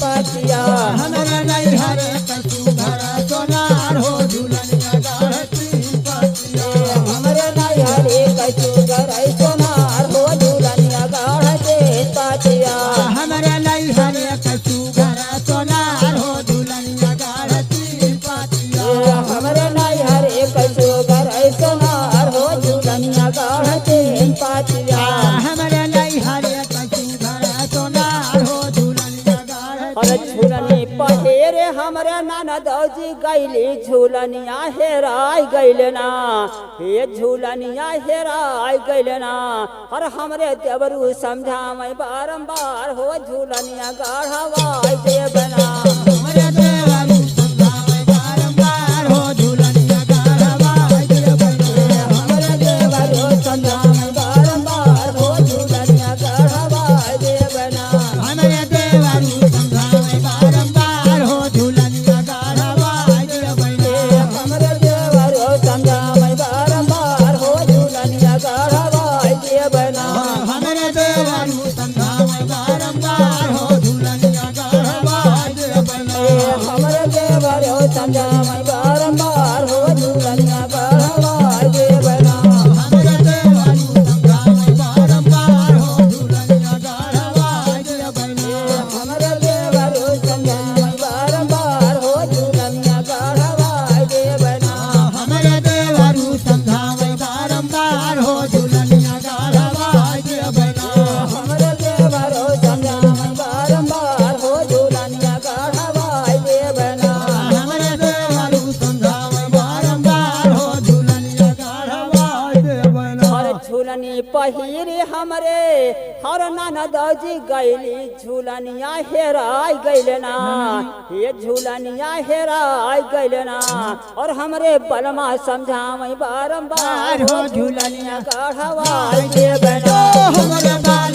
पातिया हमारे नहीं हरे कसू घर सोनार हो झूलनिया गाढ़ती पातिया हमरे नहीं हरे कछु गरई सोनार हो झूलनिया गाढ़ते पातिया हमारे नहीं हरे कसू घर सोनार हो झूलनिया गाढ़ती पातिया हमरे नहीं हरे कछु गरई सोनार हो झूलनिया गाढ़ते पातिया हमारे नहीं हरे कसू घर सोनार हो झूलनिया गाढ़ती अरे झूलनी पहेरे हमरे ननदौजी गैली झूलनिया हेराय गैले ना हे झूलनिया हेराय गैले ना और हमरे देवरू समझावे बारंबार हो झूलनिया गाढ़वाय देवना हमारे देवरू समझावे बारंबार हो झूलनिया गाढ़वाय देवना हमरे देवरू समझावे बारंबार हो झूलनिया गाढ़वाय देवना हमारे देवरू समझावे बारंबार हो झूलनिया गाढ़वाय देवना हमरे देवरू समझावे बारंबार हो झूलनिया गाढ़वाय देवना हमारे देवरू समझावे बारंबार हो झूलनिया गाढ़वाय देवना हमरे देवरू समझावे बारंबार हो झूलनिया गाढ़वाय देवना हमारे देवरू समझावे बारंबार हो झूलनिया गाढ़वाय देवना हमरे देवरू समझावे बारंबार हो झूलनिया गाढ़वाय देवना हमारे देवरू समझावे बारंबार हो झूलनिया गाढ़वाय देवना हमरे देवरू समझावे बारंबार हो झूलनिया गाढ़वाय देवना हमारे देवरू समझावे बारंबार हो झूलनिया गाढ़वाय देवना हर झूलनी पहिरे हमरे हर ननदौजी गैली झूलनिया हेराय गैलना ये झूलनिया हेराय गैलना और हमरे बलमा समझावे बारंबार हो झूलनिया गाढ़वाय देवना हमारे बाल